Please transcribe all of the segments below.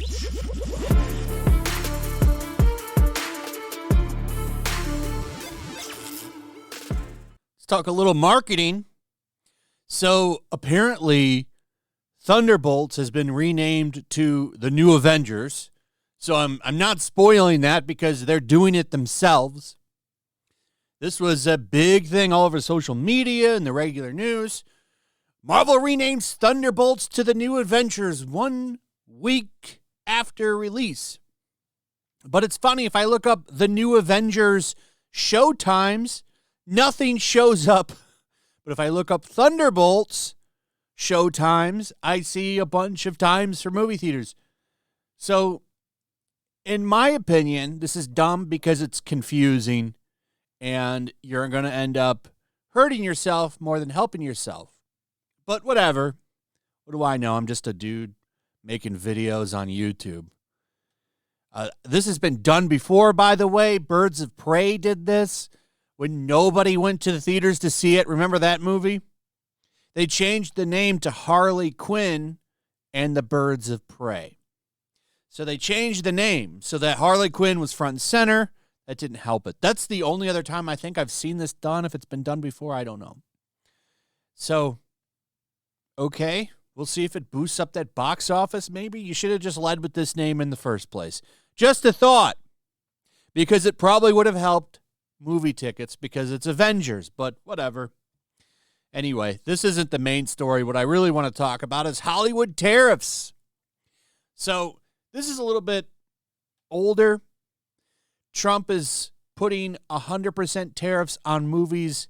Let's talk a little marketing. So apparently Thunderbolts has been renamed to the New Avengers. So I'm not spoiling that because they're doing it themselves. This was a big thing all over social media and the regular news. Marvel renames Thunderbolts to the New Avengers 1 week after release. But it's funny, if I look up the New Avengers show times, nothing shows up. But if I look up Thunderbolts show times, I see a bunch of times for movie theaters. So, in my opinion, this is dumb because it's confusing and you're going to end up hurting yourself more than helping yourself. But whatever. What do I know? I'm just a dude making videos on YouTube. This has been done before, by the way. Birds of Prey did this when nobody went to the theaters to see it. Remember that movie? They changed the name to Harley Quinn and the Birds of Prey. So they changed the name so that Harley Quinn was front and center. That didn't help it. That's the only other time I think I've seen this done. If it's been done before, I don't know. So, okay, we'll see if it boosts up that box office. Maybe you should have just led with this name in the first place. Just a thought, because it probably would have helped movie tickets because it's Avengers, but whatever. Anyway, this isn't the main story. What I really want to talk about is Hollywood tariffs. So this is a little bit older. Trump is putting 100% tariffs on movies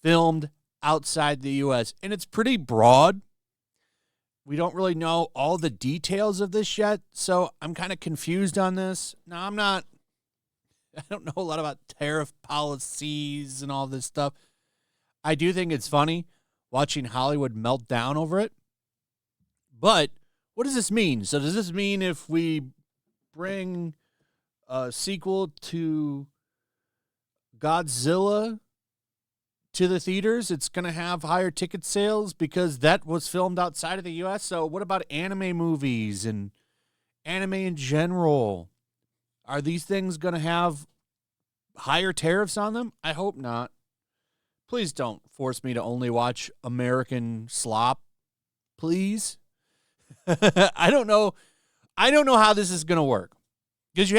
filmed outside the U.S., and it's pretty broad. We don't really know all the details of this yet, so I'm kind of confused on this. Now, I don't know a lot about tariff policies and all this stuff. I do think it's funny watching Hollywood melt down over it. But what does this mean? So does this mean if we bring a sequel to Godzilla to the theaters, it's going to have higher ticket sales because that was filmed outside of the U.S.? So what about anime movies and anime in general? Are these things going to have higher tariffs on them? I hope not. Please don't force me to only watch American slop. Please. I don't know how this is going to work. Because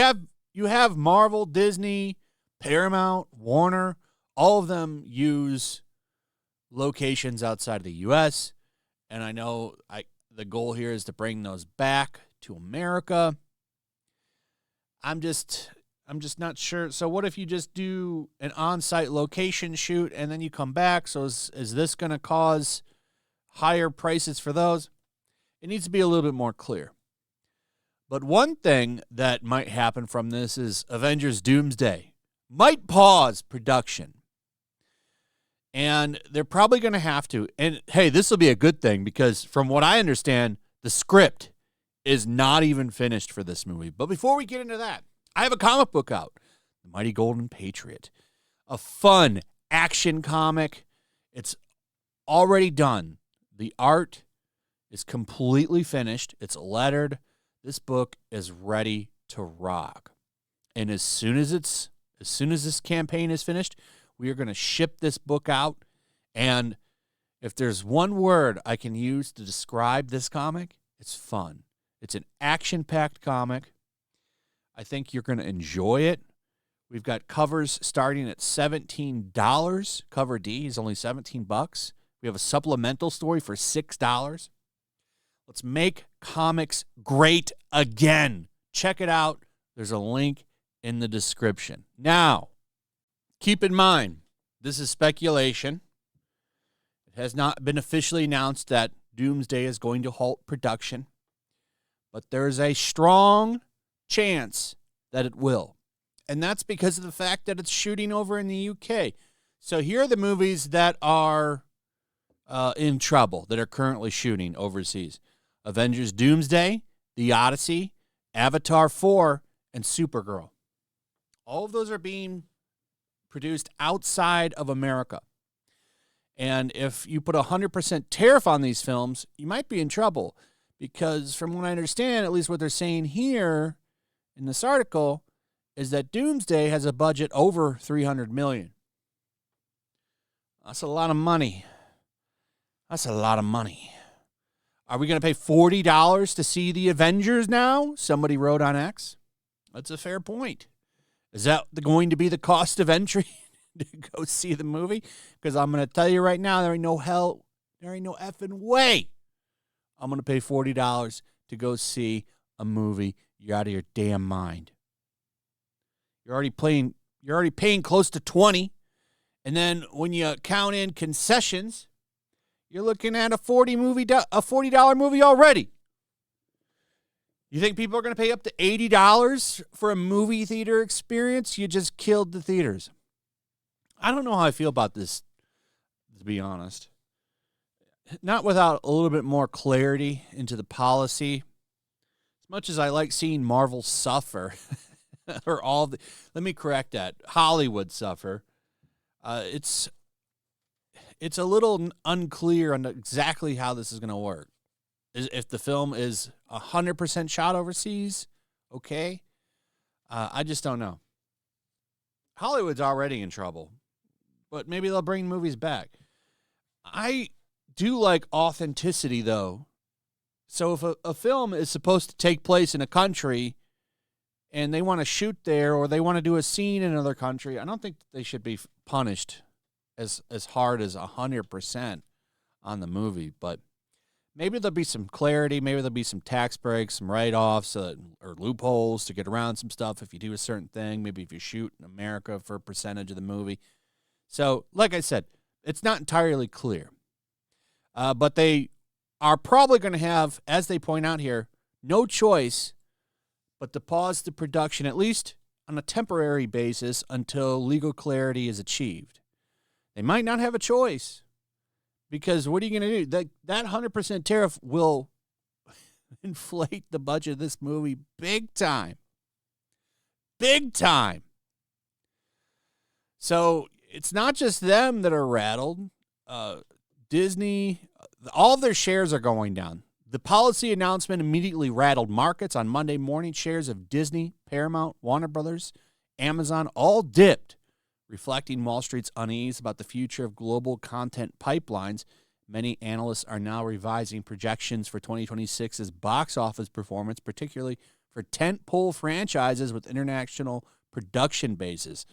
you have Marvel, Disney, Paramount, Warner, all of them use locations outside of the U.S. And I know the goal here is to bring those back to America. I'm just not sure. So what if you just do an on-site location shoot and then you come back? So is this going to cause higher prices for those? It needs to be a little bit more clear. But one thing that might happen from this is Avengers Doomsday might pause production. And they're probably going to have to. And, hey, this will be a good thing because from what I understand, the script is not even finished for this movie. But before we get into that, I have a comic book out, The Mighty Golden Patriot, a fun action comic. It's already done. The art is completely finished. It's lettered. This book is ready to rock. And as soon as this campaign is finished, we are going to ship this book out. And if there's one word I can use to describe this comic, it's fun. It's an action-packed comic. I think you're going to enjoy it. We've got covers starting at $17. Cover D is only $17. We have a supplemental story for $6. Let's make comics great again. Check it out. There's a link in the description. Now, keep in mind, this is speculation. It has not been officially announced that Doomsday is going to halt production, but there's a strong chance that it will. And that's because of the fact that it's shooting over in the UK. So here are the movies that are in trouble, that are currently shooting overseas. Avengers Doomsday, The Odyssey, Avatar 4, and Supergirl. All of those are being produced outside of America. And if you put 100% tariff on these films, you might be in trouble Because from what I understand, at least what they're saying here in this article, is that Doomsday has a budget over $300 million. That's a lot of money. That's a lot of money. Are we going to pay $40 to see the Avengers now? Somebody wrote on X. That's a fair point. Is that going to be the cost of entry to go see the movie? Because I'm going to tell you right now, there ain't no effing way I'm going to pay $40 to go see a movie. You're out of your damn mind. You're already paying close to $20. And then when you count in concessions, you're looking at a $40 movie already. You think people are going to pay up to $80 for a movie theater experience? You just killed the theaters. I don't know how I feel about this, to be honest. Not without a little bit more clarity into the policy. As much as I like seeing Marvel suffer, let me correct that, Hollywood suffer. It's a little unclear on exactly how this is going to work. If the film is 100% shot overseas, okay. I just don't know. Hollywood's already in trouble, but maybe they'll bring movies back. I do like authenticity, though. So if a film is supposed to take place in a country and they want to shoot there or they want to do a scene in another country, I don't think they should be punished as hard as 100% on the movie. But maybe there'll be some clarity. Maybe there'll be some tax breaks, some write-offs, or loopholes to get around some stuff if you do a certain thing. Maybe if you shoot in America for a percentage of the movie. So, like I said, it's not entirely clear. But they are probably going to have, as they point out here, no choice but to pause the production, at least on a temporary basis, until legal clarity is achieved. They might not have a choice, because what are you going to do? That 100% tariff will inflate the budget of this movie big time. Big time. So it's not just them that are rattled. Disney, all of their shares are going down. The policy announcement immediately rattled markets. On Monday morning, shares of Disney, Paramount, Warner Brothers, Amazon all dipped, reflecting Wall Street's unease about the future of global content pipelines. Many analysts are now revising projections for 2026's box office performance, particularly for tentpole franchises with international production bases.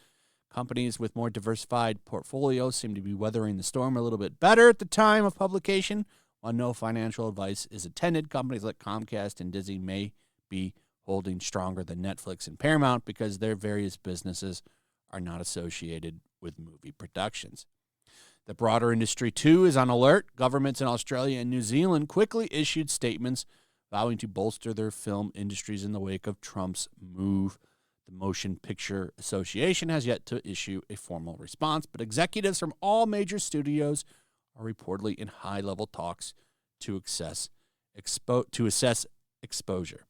Companies with more diversified portfolios seem to be weathering the storm a little bit better at the time of publication. While no financial advice is intended, companies like Comcast and Disney may be holding stronger than Netflix and Paramount because their various businesses are not associated with movie productions. The broader industry, too, is on alert. Governments in Australia and New Zealand quickly issued statements vowing to bolster their film industries in the wake of Trump's move. The Motion Picture Association has yet to issue a formal response, but executives from all major studios are reportedly in high-level talks to assess exposure.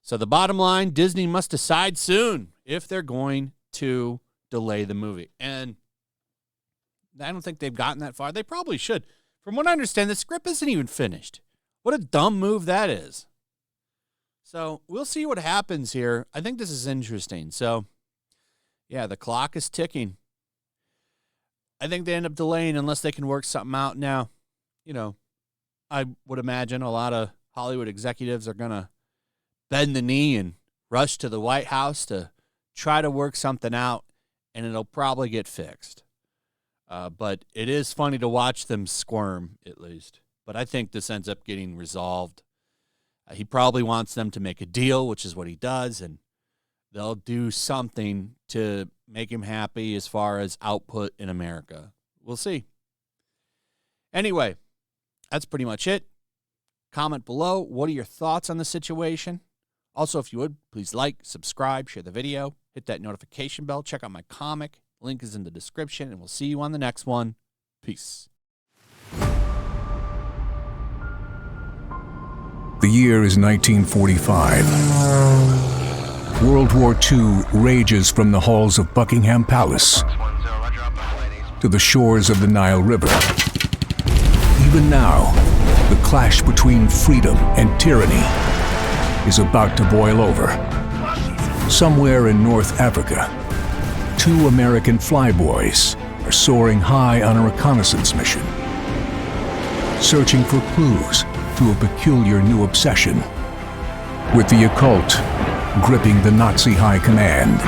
So the bottom line, Disney must decide soon if they're going to delay the movie. And I don't think they've gotten that far. They probably should. From what I understand, the script isn't even finished. What a dumb move that is. So we'll see what happens here. I think this is interesting. So, yeah, the clock is ticking. I think they end up delaying unless they can work something out. Now, I would imagine a lot of Hollywood executives are going to bend the knee and rush to the White House to try to work something out, and it'll probably get fixed. But it is funny to watch them squirm, at least. But I think this ends up getting resolved. He probably wants them to make a deal, which is what he does, and they'll do something to make him happy as far as output in America. We'll see. Anyway, that's pretty much it. Comment below. What are your thoughts on the situation? Also, if you would, please like, subscribe, share the video, hit that notification bell, check out my comic. Link is in the description, and we'll see you on the next one. Peace. The year is 1945. World War II rages from the halls of Buckingham Palace to the shores of the Nile River. Even now, The clash between freedom and tyranny is about to boil over. Somewhere in North Africa, two American flyboys are soaring high on a reconnaissance mission, searching for clues to a peculiar new obsession, with the occult gripping the Nazi high command.